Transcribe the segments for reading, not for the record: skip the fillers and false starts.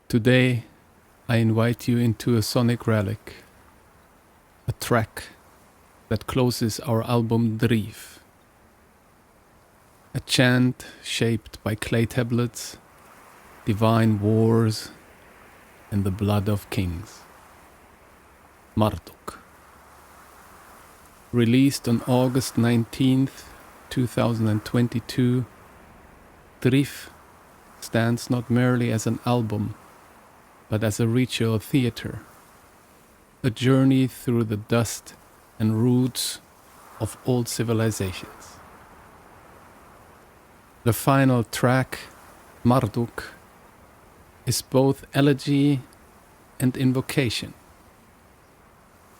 Today, I invite you into a sonic relic, a track that closes our album Driv. A chant shaped by clay tablets, divine wars, and the blood of kings. Marduk. Released on August 19th, 2022, Driv stands not merely as an album, but as a ritual theater, a journey through the dust and roots of old civilizations. The final track, Marduk, is both elegy and invocation,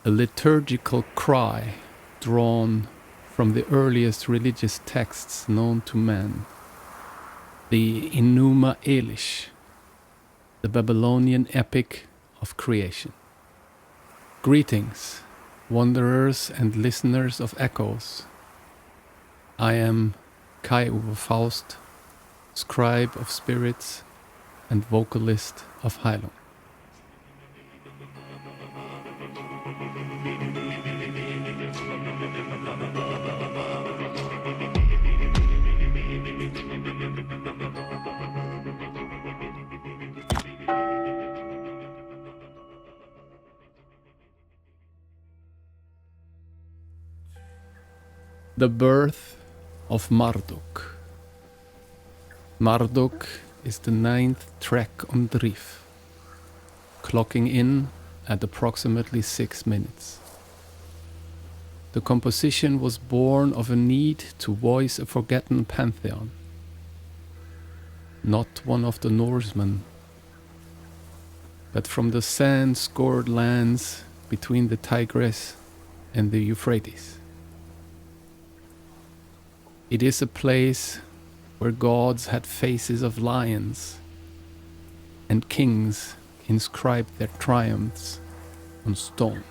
a liturgical cry drawn from the earliest religious texts known to man, the Enuma Elish, the Babylonian epic of creation. Greetings, wanderers and listeners of echoes. I am Kai Uwe Faust, scribe of spirits and vocalist of Heilung. The birth of Marduk. Marduk is the 9th track on Driv, clocking in at approximately 6 minutes. The composition was born of a need to voice a forgotten pantheon, not one of the Norsemen, but from the sand-scored lands between the Tigris and the Euphrates. It is a place where gods had faces of lions and kings inscribed their triumphs on stone.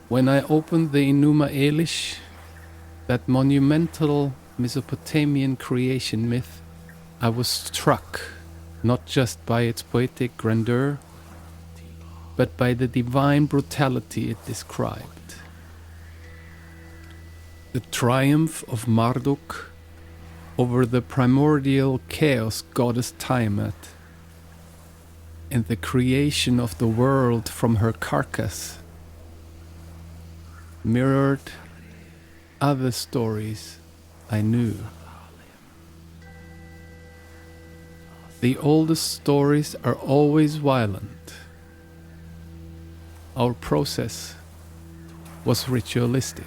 When I opened the Enuma Elish, that monumental Mesopotamian creation myth, I was struck not just by its poetic grandeur, but by the divine brutality it described. The triumph of Marduk over the primordial chaos goddess Tiamat, and the creation of the world from her carcass, mirrored other stories I knew. The oldest stories are always violent. Our process was ritualistic.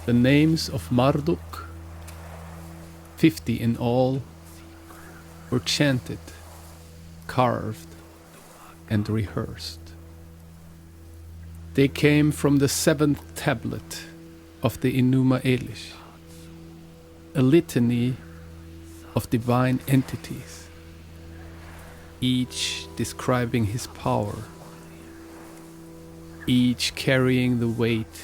The names of Marduk, 50 in all, were chanted, carved, and rehearsed. They came from the 7th tablet of the Enuma Elish, a litany of divine entities, each describing his power, each carrying the weight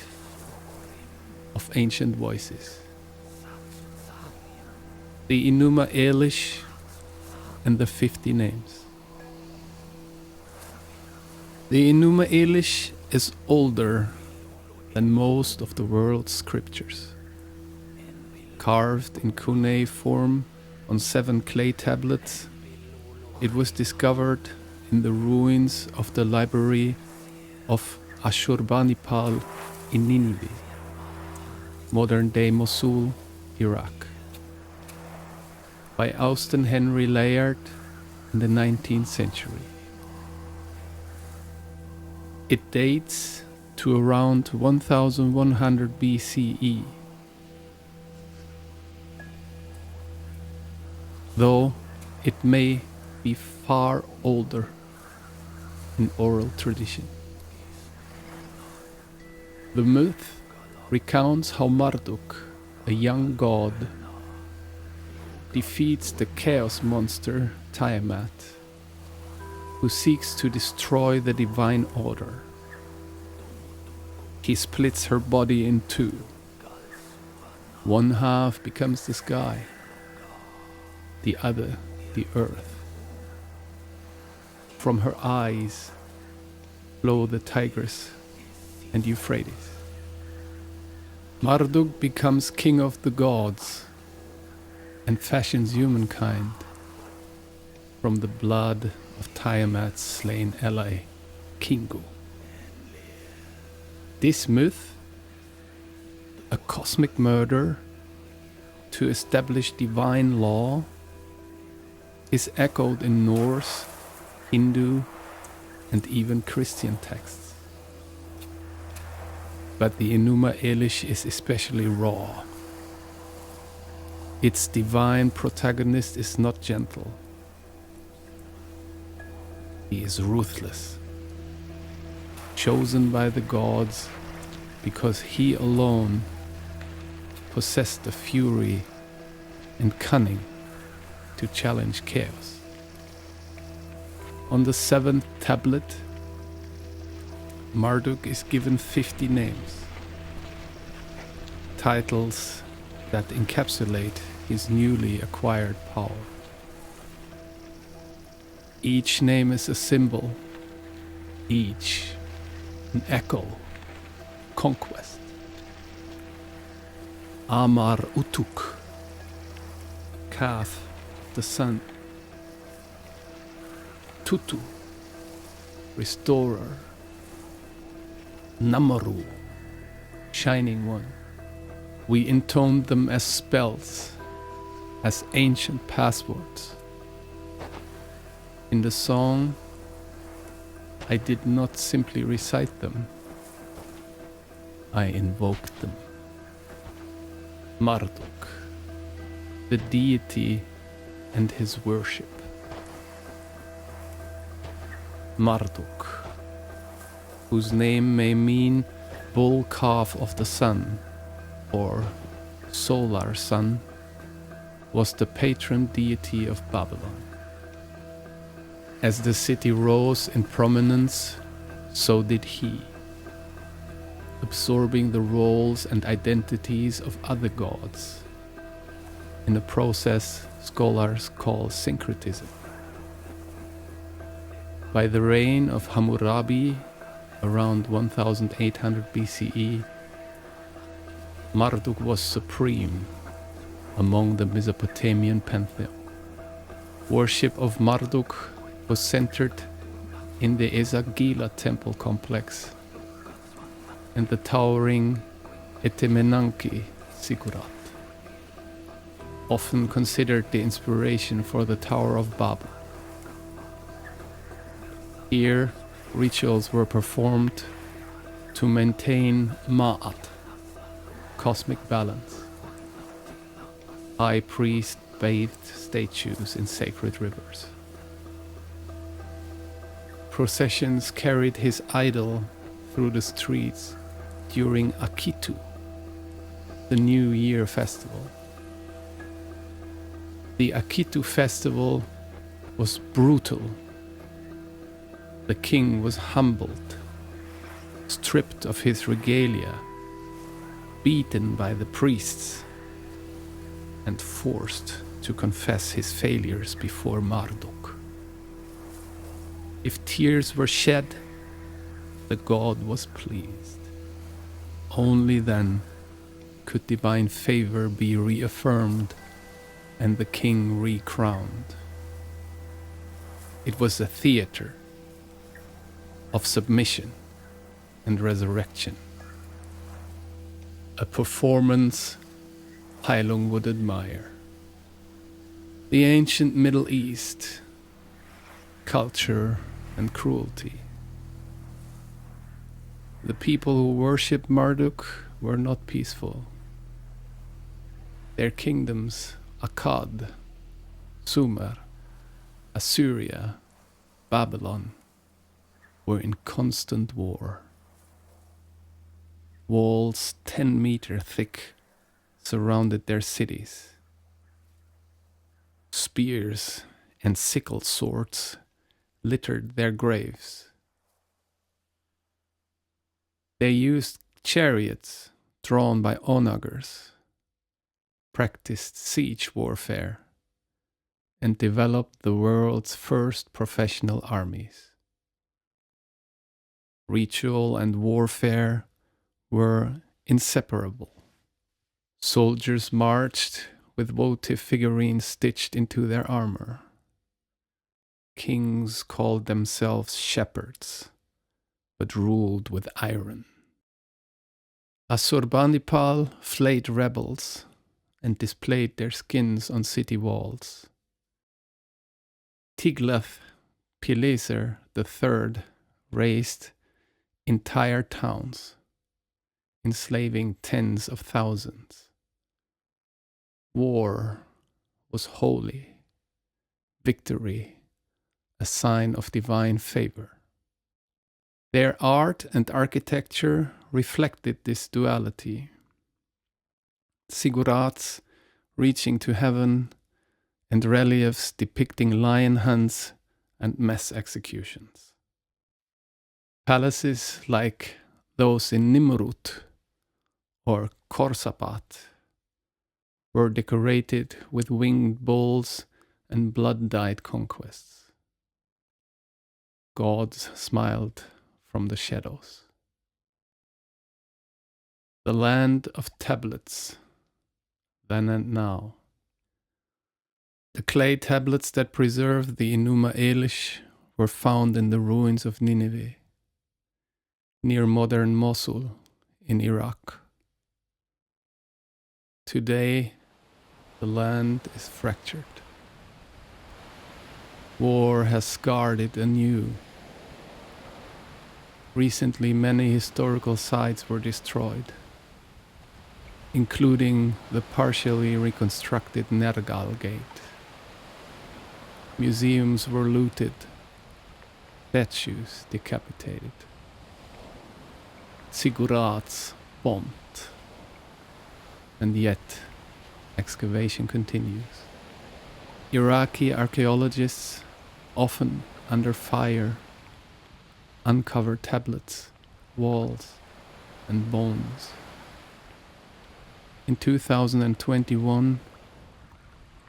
of ancient voices. The Enuma Elish and the 50 names. The Enuma Elish is older than most of the world's scriptures. Carved in cuneiform on 7 clay tablets, it was discovered in the ruins of the library of Ashurbanipal in Nineveh, modern-day Mosul, Iraq, by Austen Henry Layard in the 19th century. It dates to around 1100 BCE, though it may be far older in oral tradition. The myth recounts how Marduk, a young god, defeats the chaos monster Tiamat, who seeks to destroy the divine order. He splits her body in two. One half becomes the sky, the other the earth. From her eyes flow the Tigris and Euphrates. Marduk becomes king of the gods and fashions humankind from the blood of Tiamat's slain ally, Kingu. This myth, a cosmic murder to establish divine law, is echoed in Norse, Hindu, and even Christian texts. But the Enuma Elish is especially raw. Its divine protagonist is not gentle. He is ruthless, chosen by the gods because he alone possessed the fury and cunning to challenge chaos. On the 7th tablet, Marduk is given 50 names, titles that encapsulate his newly acquired power. Each name is a symbol, each an echo, conquest. Amar Utuk, calf, the sun. Tutu, restorer. Namaru, shining one. We intoned them as spells, as ancient passwords. In the song, I did not simply recite them, I invoked them. Marduk, the deity and his worship. Marduk, whose name may mean bull calf of the sun or solar sun, was the patron deity of Babylon. As the city rose in prominence, so did he, absorbing the roles and identities of other gods, in a process scholars call syncretism. By the reign of Hammurabi, around 1800 BCE, Marduk was supreme among the Mesopotamian pantheon. Worship of Marduk was centered in the Esagila temple complex and the towering Etemenanki ziggurat, often considered the inspiration for the Tower of Babel. Here, rituals were performed to maintain Ma'at, cosmic balance. High priest bathed statues in sacred rivers. Processions carried his idol through the streets during Akitu, the New Year festival. The Akitu festival was brutal. The king was humbled, stripped of his regalia, beaten by the priests, and forced to confess his failures before Marduk. If tears were shed, the god was pleased. Only then could divine favor be reaffirmed and the king recrowned. It was a theater of submission and resurrection, a performance Heilung would admire. The ancient Middle East, culture and cruelty. The people who worshipped Marduk were not peaceful. Their kingdoms, Akkad, Sumer, Assyria, Babylon, were in constant war. Walls 10 meters thick surrounded their cities. Spears and sickle swords littered their graves. They used chariots drawn by onagers, practiced siege warfare, and developed the world's first professional armies. Ritual and warfare were inseparable. Soldiers marched with votive figurines stitched into their armor. Kings called themselves shepherds, but ruled with iron. Assurbanipal flayed rebels and displayed their skins on city walls. Tiglath-Pileser III razed entire towns, enslaving tens of thousands. War was holy, victory a sign of divine favor. Their art and architecture reflected this duality. Ziggurats reaching to heaven and reliefs depicting lion hunts and mass executions. Palaces like those in Nimrut or Khorsapat were decorated with winged bulls and blood-dyed conquests. Gods smiled from the shadows. The land of tablets, then and now. The clay tablets that preserved the Enuma Elish were found in the ruins of Nineveh, near modern Mosul in Iraq. Today, the land is fractured. War has scarred it anew. Recently, many historical sites were destroyed, including the partially reconstructed Nergal Gate. Museums were looted, statues decapitated, ziggurats bombed, and yet excavation continues. Iraqi archaeologists, often under fire, uncover tablets, walls, and bones. In 2021,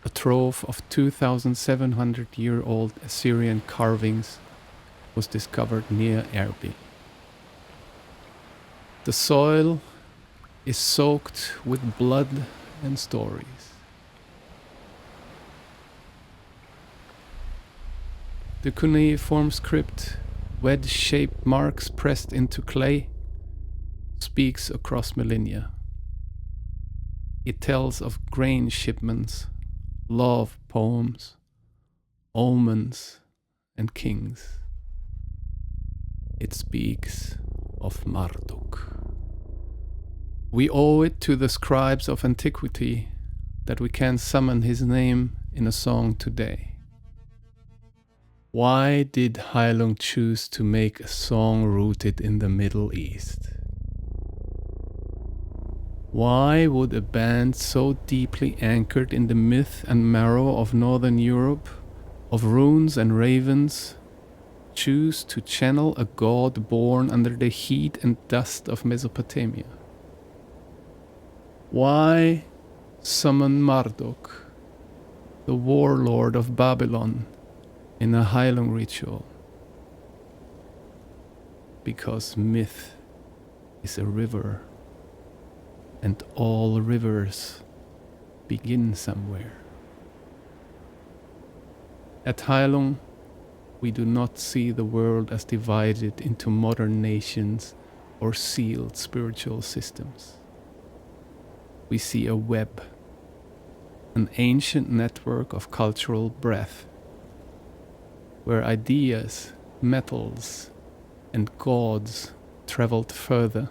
a trove of 2,700-year-old Assyrian carvings was discovered near Erbil. The soil is soaked with blood and stories. The cuneiform script, wedge-shaped marks pressed into clay, speaks across millennia. It tells of grain shipments, love poems, omens, and kings. It speaks of Marduk. We owe it to the scribes of antiquity that we can summon his name in a song today. Why did Heilung choose to make a song rooted in the Middle East? Why would a band so deeply anchored in the myth and marrow of Northern Europe, of runes and ravens, choose to channel a god born under the heat and dust of Mesopotamia? Why summon Marduk, the warlord of Babylon, in a Heilung ritual? Because myth is a river, and all rivers begin somewhere. At Heilung, we do not see the world as divided into modern nations or sealed spiritual systems. We see a web, an ancient network of cultural breath, where ideas, metals, and gods traveled further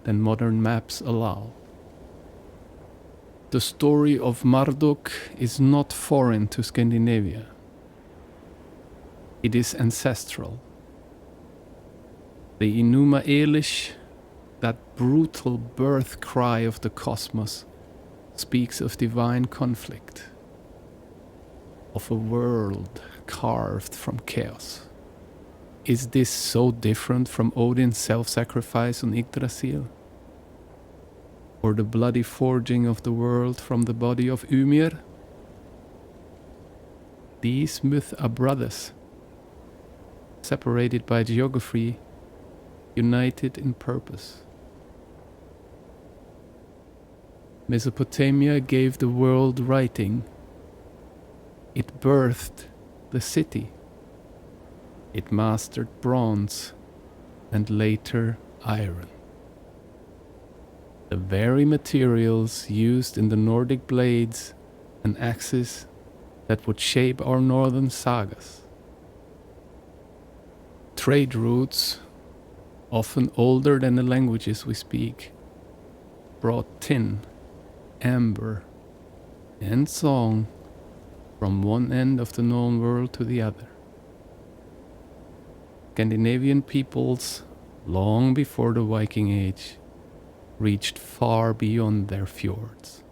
than modern maps allow. The story of Marduk is not foreign to Scandinavia. It is ancestral. The Enuma Elish, that brutal birth cry of the cosmos, speaks of divine conflict, of a world carved from chaos. Is this so different from Odin's self-sacrifice on Yggdrasil? Or the bloody forging of the world from the body of Ymir? These myths are brothers, separated by geography, united in purpose. Mesopotamia gave the world writing. It birthed the city. It mastered bronze and later iron. The very materials used in the Nordic blades and axes that would shape our northern sagas. Trade routes, often older than the languages we speak, brought tin, amber, and song from one end of the known world to the other. Scandinavian peoples, long before the Viking Age, reached far beyond their fjords.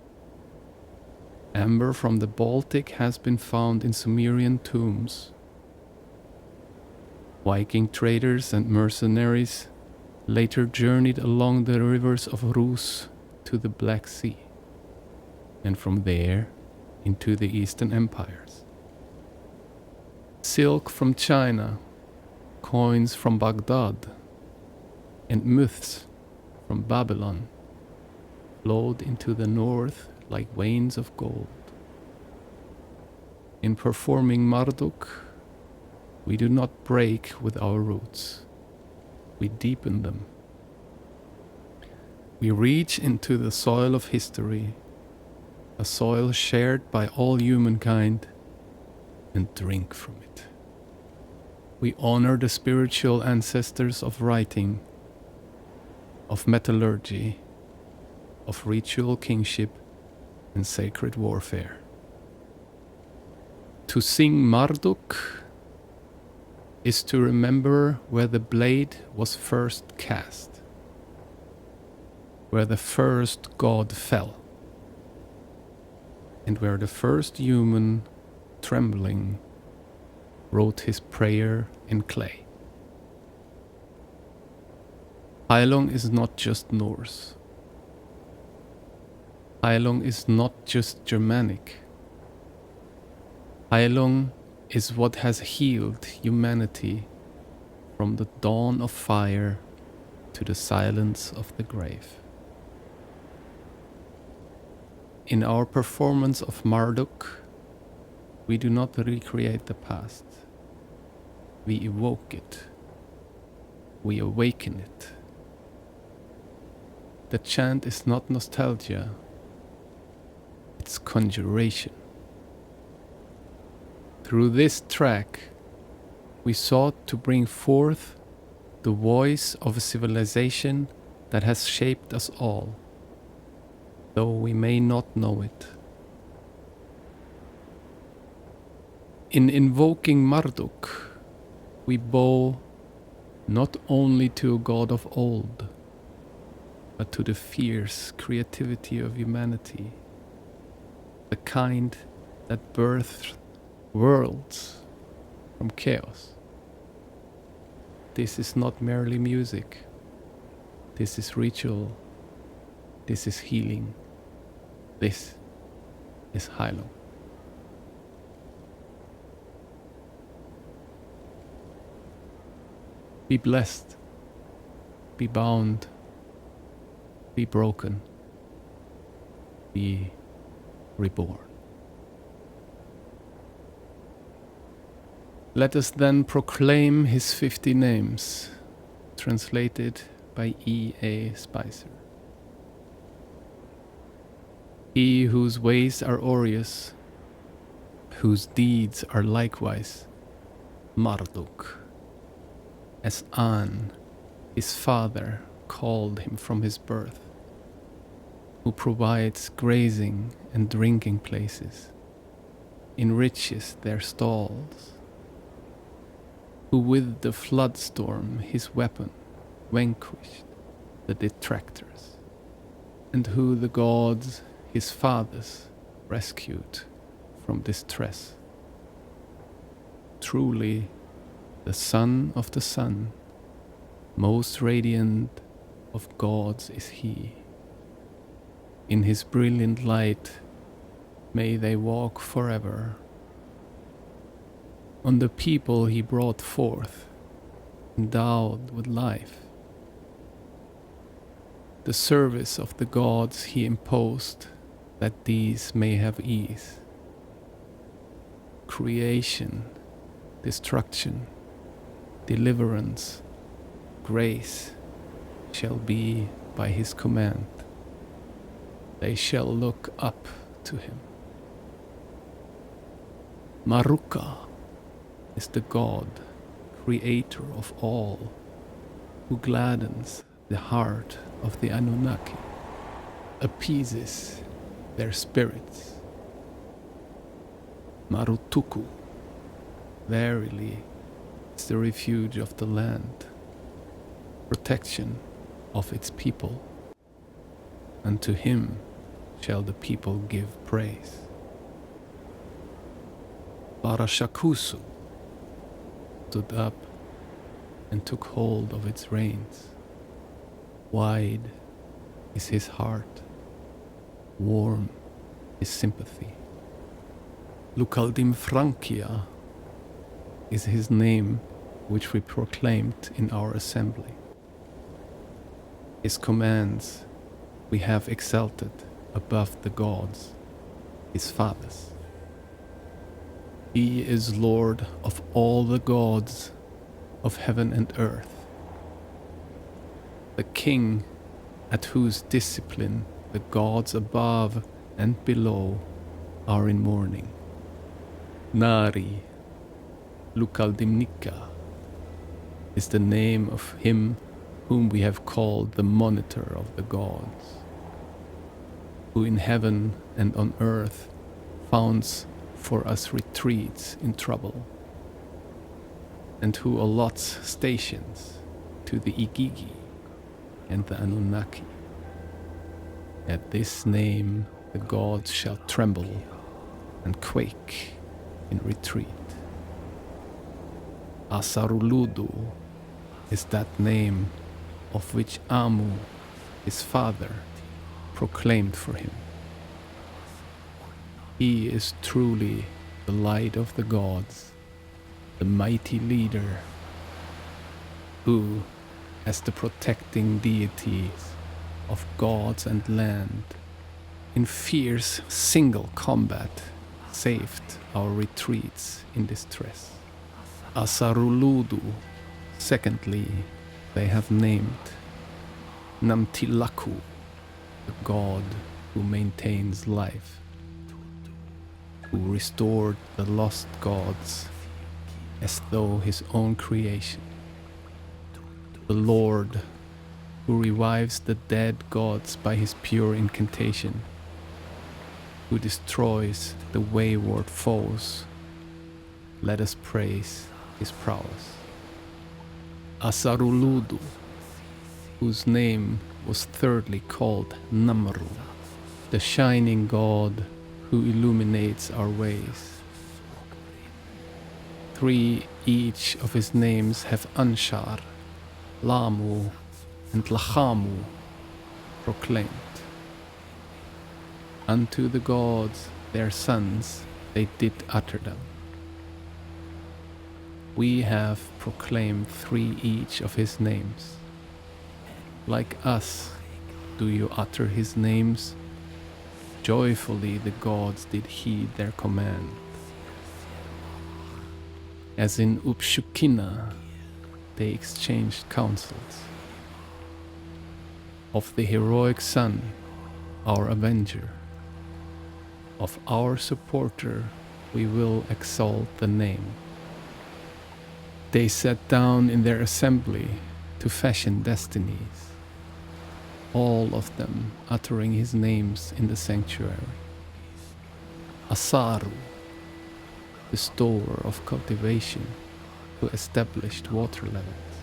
Amber from the Baltic has been found in Sumerian tombs. Viking traders and mercenaries later journeyed along the rivers of Rus to the Black Sea, and from there into the Eastern empires. Silk from China, coins from Baghdad, and myths from Babylon flowed into the north like veins of gold. In performing Marduk, we do not break with our roots, we deepen them. We reach into the soil of history, a soil shared by all humankind, and drink from it. We honor the spiritual ancestors of writing, of metallurgy, of ritual kingship and sacred warfare. To sing Marduk is to remember where the blade was first cast, where the first god fell, and where the first human, trembling, wrote his prayer in clay. Heilung is not just Norse. Heilung is not just Germanic. Heilung is what has healed humanity from the dawn of fire to the silence of the grave. In our performance of Marduk, we do not recreate the past. We evoke it. We awaken it. The chant is not nostalgia, it's conjuration. Through this track, we sought to bring forth the voice of a civilization that has shaped us all, though we may not know it. In invoking Marduk, we bow not only to a god of old, but to the fierce creativity of humanity, the kind that birthed worlds from chaos. This is not merely music. This is ritual. This is healing. This is Heilung. Be blessed. Be bound. Be broken. Be reborn. Let us then proclaim his 50 names, translated by E.A. Spicer. He whose ways are aureous, whose deeds are likewise Marduk, as An, his father, called him from his birth, who provides grazing and drinking places, enriches their stalls, who with the flood storm his weapon vanquished the detractors, and who the gods his fathers rescued from distress. Truly, the son of the sun, most radiant of gods is he. In his brilliant light may they walk forever, on the people he brought forth, endowed with life. The service of the gods he imposed, that these may have ease. Creation, destruction, deliverance, grace shall be by his command. They shall look up to him. Maruka is the god, creator of all, who gladdens the heart of the Anunnaki, appeases their spirits. Marutuku, verily, is the refuge of the land, protection of its people, and to him shall the people give praise. Parashakusu stood up and took hold of its reins. Wide is his heart, warm his sympathy. Lukaldim Frankia is his name, which we proclaimed in our assembly. His commands we have exalted above the gods, his fathers. He is Lord of all the gods of heaven and earth, the king at whose discipline the gods above and below are in mourning. Nari Lukaldimnika is the name of him whom we have called the monitor of the gods, who in heaven and on earth founds for us retreats in trouble, and who allots stations to the Igigi and the Anunnaki. At this name the gods shall tremble and quake in retreat. Asaruludu is that name of which Amu, his father, proclaimed for him. He is truly the light of the gods, the mighty leader, who, as the protecting deities of gods and land, in fierce single combat, saved our retreats in distress. Asaruludu, secondly, they have named Namtilaku, the god who maintains life, who restored the lost gods as though his own creation, the Lord who revives the dead gods by his pure incantation, who destroys the wayward foes. Let us praise his prowess. Asaruludu, whose name was thirdly called Namaru, the shining god who illuminates our ways. Three each of his names have Anshar, Lamu, and Lachamu proclaimed. Unto the gods, their sons, they did utter them. We have proclaimed three each of his names. Like us, do you utter his names? Joyfully the gods did heed their command. As in Upshukina, they exchanged counsels. Of the heroic son, our avenger, of our supporter, we will exalt the name. They sat down in their assembly to fashion destinies, all of them uttering his names in the sanctuary. Asaru, bestower of cultivation, who established water levels,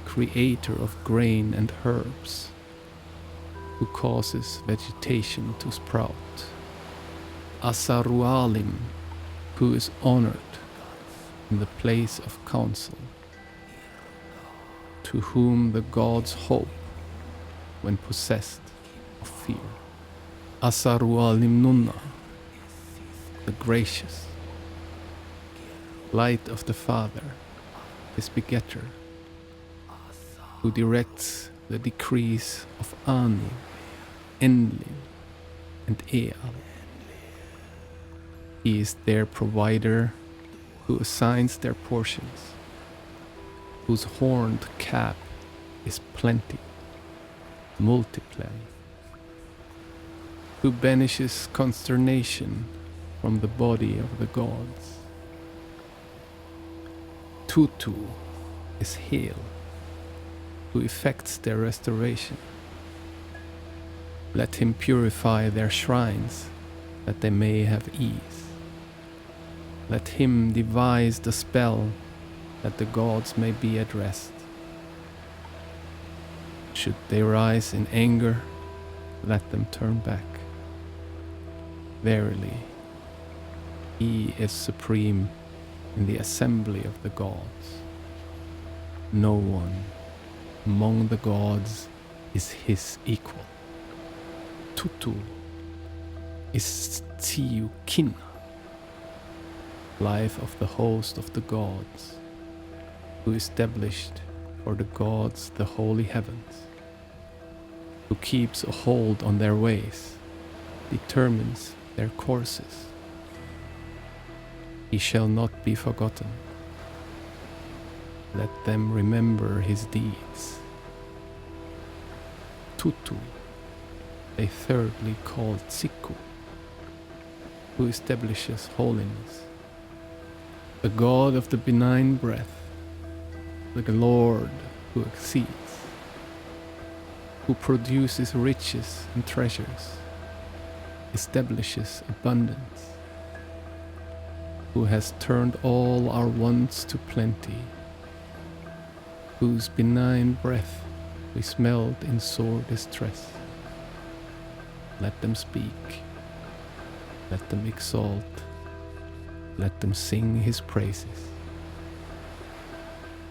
creator of grain and herbs, who causes vegetation to sprout. Asarualim, who is honored in the place of counsel, to whom the gods hope when possessed of fear. Asarualim Nunna, the gracious, light of the Father, his begetter, who directs the decrees of Ani, Enlil, and Eal. He is their provider, who assigns their portions, whose horned cap is plenty, multiply, who banishes consternation from the body of the gods. Tutu is Heil, who effects their restoration. Let him purify their shrines, that they may have ease. Let him devise the spell, that the gods may be at rest. Should they rise in anger, let them turn back. Verily, he is supreme in the assembly of the gods. No one among the gods is his equal. Tutu is Tsiukina, life of the host of the gods, who established for the gods the holy heavens, who keeps a hold on their ways, determines their courses. He shall not be forgotten. Let them remember his deeds. Tutu, they thirdly call Tsiku, who establishes holiness, the god of the benign breath, the Lord who exceeds, who produces riches and treasures, establishes abundance, who has turned all our wants to plenty, whose benign breath we smelled in sore distress. Let them speak, let them exalt, let them sing his praises.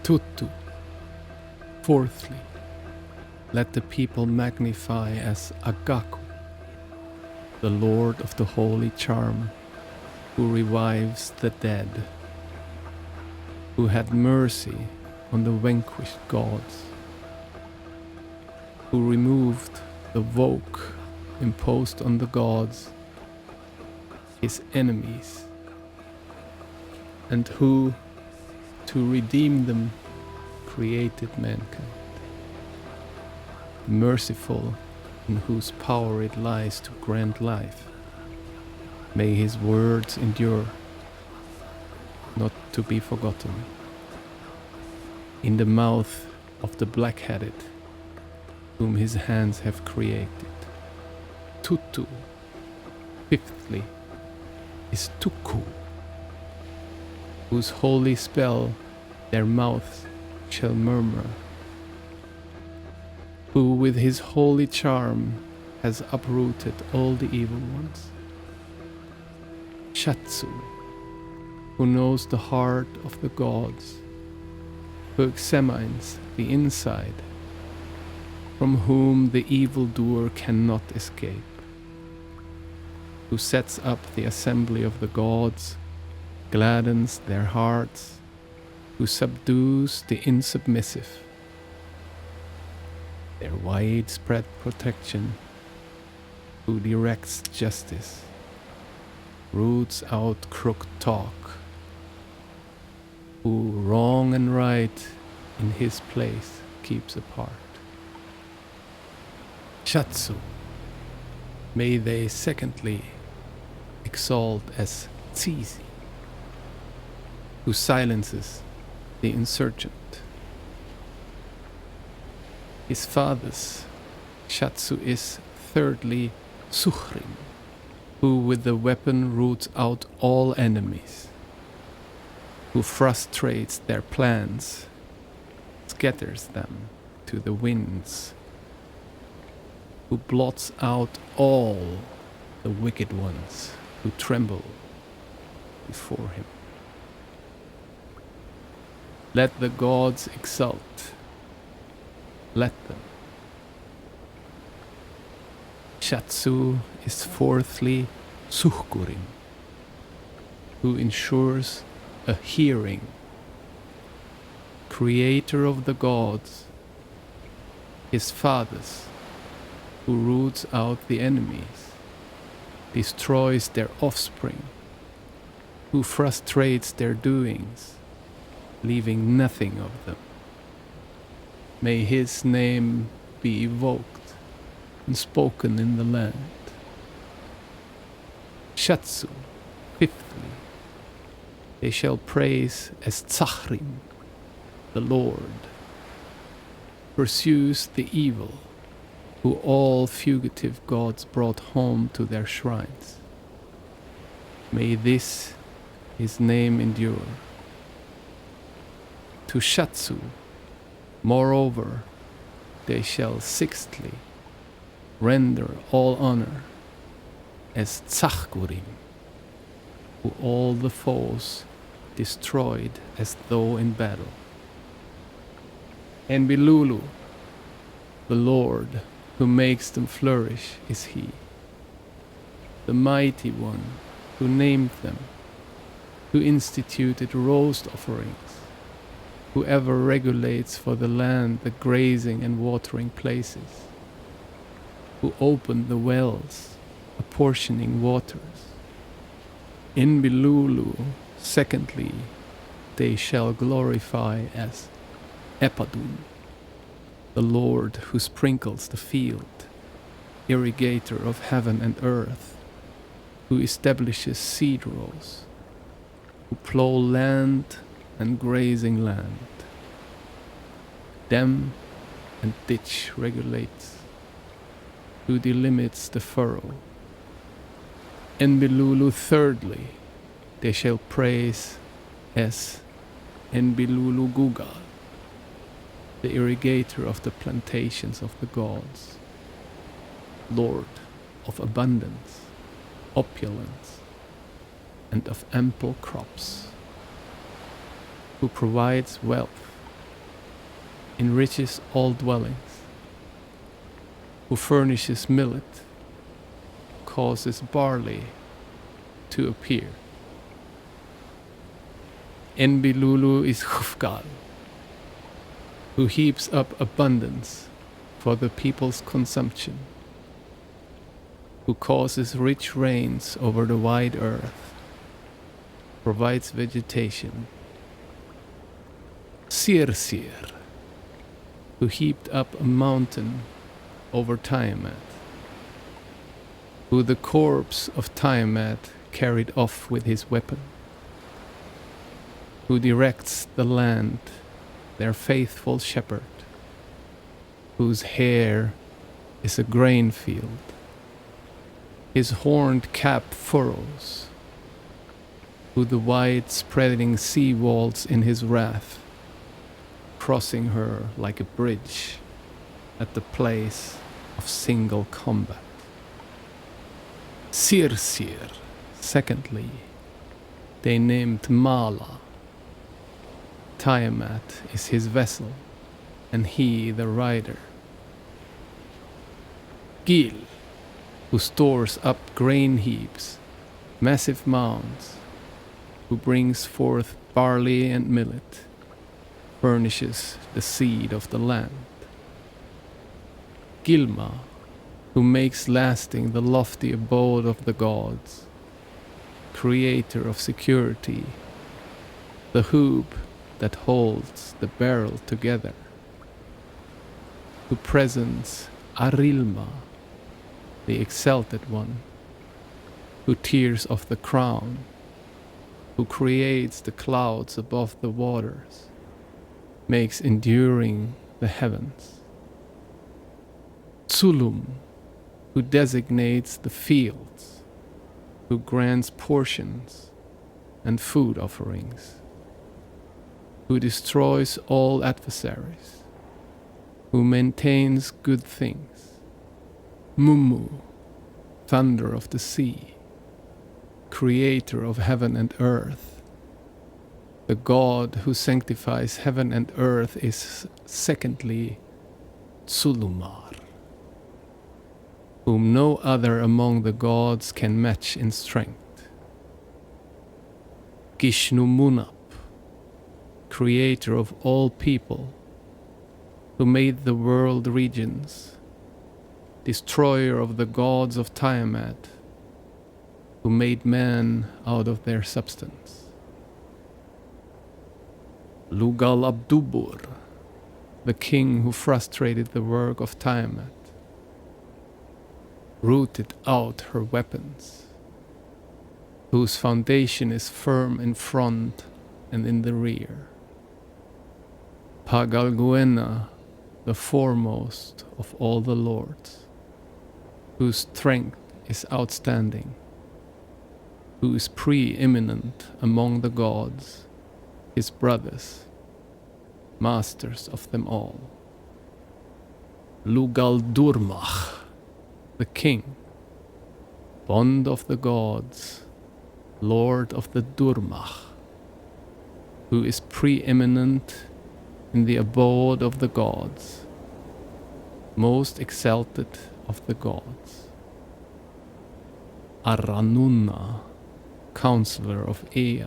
Tutu. Fourthly, let the people magnify as Agaku, the Lord of the holy charm, who revives the dead, who had mercy on the vanquished gods, who removed the voke imposed on the gods, his enemies, and who, to redeem them, created mankind. Merciful, in whose power it lies to grant life, may his words endure, not to be forgotten. In the mouth of the black-headed, whom his hands have created. Tutu. Fifthly is Tuku, whose holy spell their mouths shall murmur, who with his holy charm has uprooted all the evil ones. Shatsu, who knows the heart of the gods, who examines the inside, from whom the evildoer cannot escape, who sets up the assembly of the gods, gladdens their hearts, who subdues the insubmissive, their widespread protection, who directs justice, roots out crooked talk, who wrong and right in his place keeps apart. Shatsu, may they secondly exalt as Tsizi, who silences the insurgent. His father's Shatsu is thirdly Suhrim, who with the weapon roots out all enemies, who frustrates their plans, scatters them to the winds, who blots out all the wicked ones who tremble before him. Let the gods exult, let them. Shatsu is fourthly Suhkurim, who ensures a hearing, creator of the gods, his fathers, who roots out the enemies, destroys their offspring, who frustrates their doings, leaving nothing of them. May his name be evoked and spoken in the land. Shatsu, fifthly, they shall praise as Tzachrim, the Lord, pursues the evil, who all fugitive gods brought home to their shrines. May this his name endure. To Shatsu, moreover, they shall sixthly render all honor as Tzachgurim, who all the foes destroyed as though in battle. Enbilulu, the Lord who makes them flourish, is he, the mighty one who named them, who instituted roast offerings, who ever regulates for the land the grazing and watering places, who opened the wells, apportioning waters. In Bilulu, secondly, they shall glorify as Epadun, the Lord who sprinkles the field, irrigator of heaven and earth, who establishes seed rows, who plow land and grazing land, dam and ditch regulates, who delimits the furrow. Enbilulu, thirdly, they shall praise as Enbilulu Gugal, the irrigator of the plantations of the gods, Lord of abundance, opulence, and of ample crops, who provides wealth, enriches all dwellings, who furnishes millet, causes barley to appear. Enbilulu is Hufgal, who heaps up abundance for the people's consumption, who causes rich rains over the wide earth, provides vegetation. Sirsir, who heaped up a mountain over Tiamat, who the corpse of Tiamat carried off with his weapon, who directs the land, their faithful shepherd, whose hair is a grain field, his horned cap furrows, who the wide-spreading sea walls in his wrath, crossing her like a bridge at the place of single combat. Sirsir, secondly, they named Mala. Tiamat is his vessel, and he the rider. Gil, who stores up grain heaps, massive mounds, who brings forth barley and millet, furnishes the seed of the land. Gilma, who makes lasting the lofty abode of the gods, creator of security, the hoop that holds the barrel together, who presents Arilma, the exalted one, who tears off the crown, who creates the clouds above the waters, makes enduring the heavens. Tsulum, who designates the fields, who grants portions and food offerings, who destroys all adversaries, who maintains good things. Mummu, thunder of the sea, creator of heaven and earth. The God who sanctifies heaven and earth is secondly Tsulumar, whom no other among the gods can match in strength. Gishnu Munap, creator of all people, who made the world regions, destroyer of the gods of Tiamat, who made man out of their substance. Lugal Abdubur, the king who frustrated the work of Tiamat, rooted out her weapons, whose foundation is firm in front and in the rear. Pagalguena, the foremost of all the lords, whose strength is outstanding, who is preeminent among the gods, his brothers, masters of them all. Lugal Durmach, the king, bond of the gods, lord of the Durmach, who is preeminent in the abode of the gods, most exalted of the gods. Aranunna, counselor of Ea,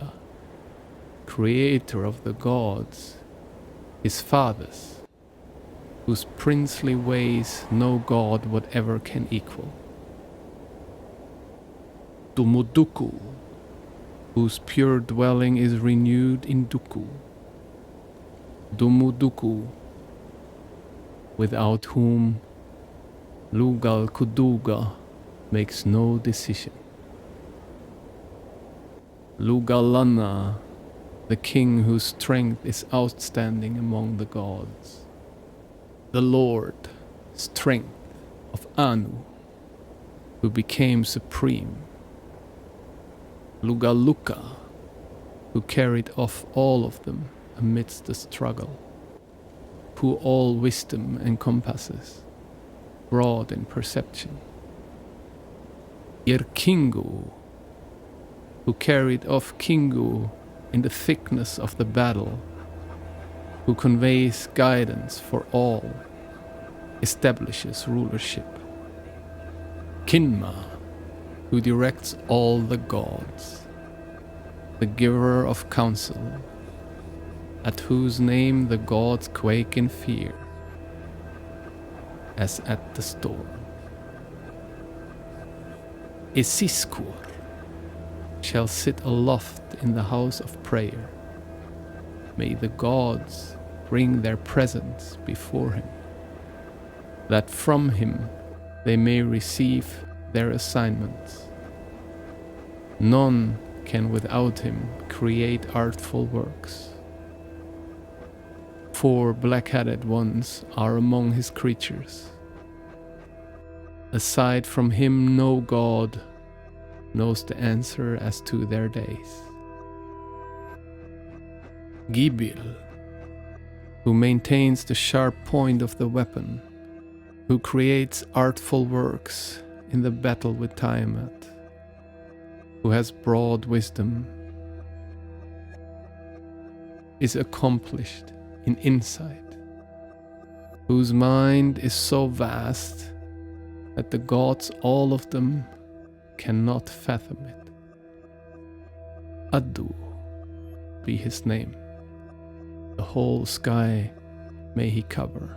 creator of the gods, his fathers, whose princely ways no god whatever can equal. Dumuduku, whose pure dwelling is renewed in Duku. Dumuduku, without whom Lugal Kuduga makes no decision. Lugalana, the king whose strength is outstanding among the gods. The Lord, strength of Anu, who became supreme. Lugaluka, who carried off all of them amidst the struggle, who all wisdom encompasses, broad in perception. Irkingu, who carried off Kingu in the thickness of the battle, who conveys guidance for all, establishes rulership. Kinma, who directs all the gods, the giver of counsel, at whose name the gods quake in fear, as at the storm. Isiskur shall sit aloft in the house of prayer. May the gods bring their presence before him, that from him they may receive their assignments. None can without him create artful works. 4 black-headed ones are among his creatures. Aside from him no god knows the answer as to their days. Gibil, who maintains the sharp point of the weapon, who creates artful works in the battle with Tiamat, who has broad wisdom, is accomplished in insight, whose mind is so vast that the gods, all of them, cannot fathom it. Adu be his name. The whole sky may he cover.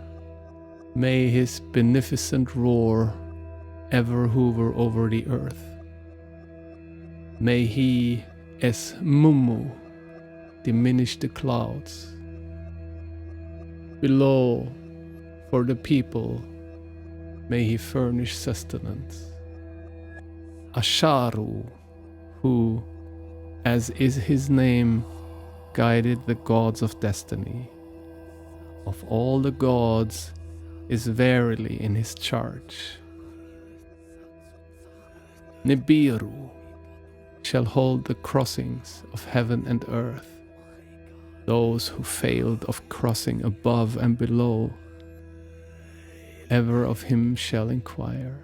May his beneficent roar ever hover over the earth. May he, as Mumu, diminish the clouds. Below, for the people, may he furnish sustenance. Asharu, who, as is his name, guided the gods of destiny, of all the gods, is verily in his charge. Nibiru shall hold the crossings of heaven and earth. Those who failed of crossing above and below, ever of him shall inquire.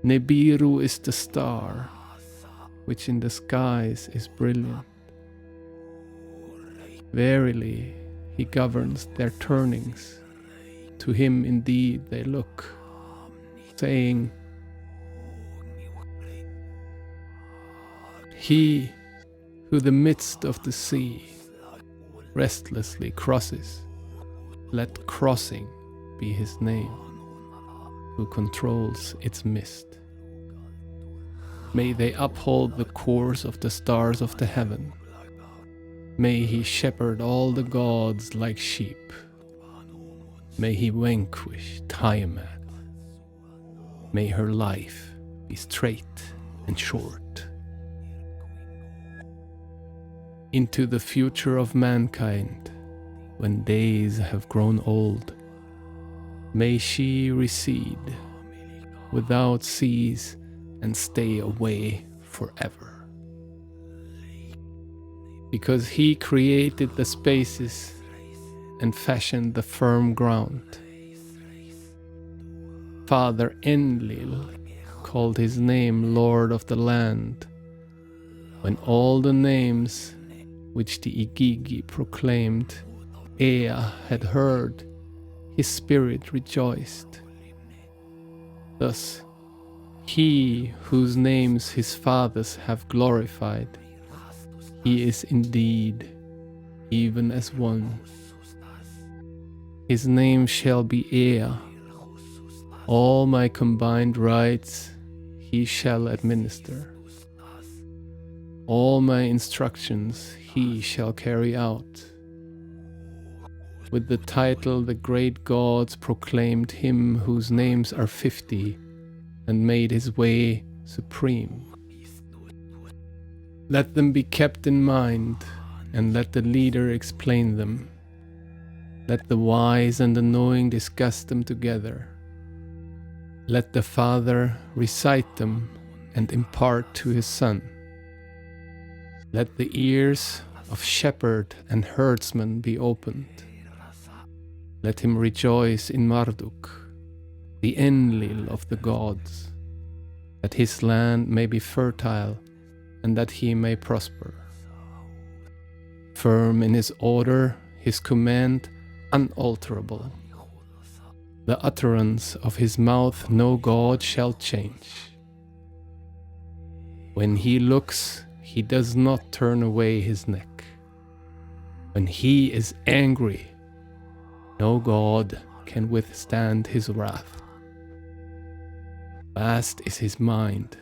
Nibiru is the star, which in the skies is brilliant. Verily, he governs their turnings. To him indeed they look, saying, He through the midst of the sea, restlessly crosses. Let crossing be his name, who controls its mist. May they uphold the course of the stars of the heaven. May he shepherd all the gods like sheep. May he vanquish Tiamat. May her life be straight and short. Into the future of mankind, when days have grown old, may she recede without cease and stay away forever. Because he created the spaces and fashioned the firm ground. Father Enlil called his name Lord of the land, when all the names which the Igigi proclaimed Ea had heard, his spirit rejoiced. Thus, he whose names his fathers have glorified, he is indeed even as one. His name shall be Ea. All my combined rights he shall administer. All my instructions he shall carry out. With the title the great gods proclaimed him whose names are 50 and made his way supreme. Let them be kept in mind, and let the leader explain them. Let the wise and the knowing discuss them together. Let the father recite them and impart to his son. Let the ears of shepherd and herdsman be opened. Let him rejoice in Marduk, the Enlil of the gods, that his land may be fertile and that he may prosper. Firm in his order, his command unalterable. The utterance of his mouth no god shall change. When he looks, he does not turn away his neck. When he is angry, no god can withstand his wrath. Vast is his mind,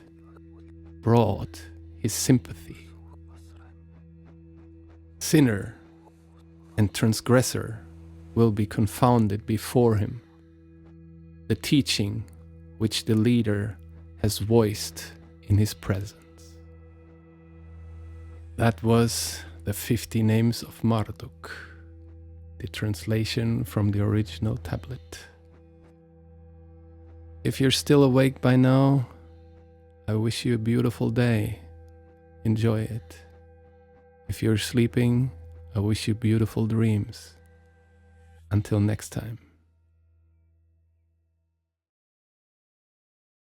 broad his sympathy. Sinner and transgressor will be confounded before him. The teaching which the leader has voiced in his presence. That was the 50 names of Marduk, the translation from the original tablet. If you're still awake by now, I wish you a beautiful day. Enjoy it. If you're sleeping, I wish you beautiful dreams. Until next time.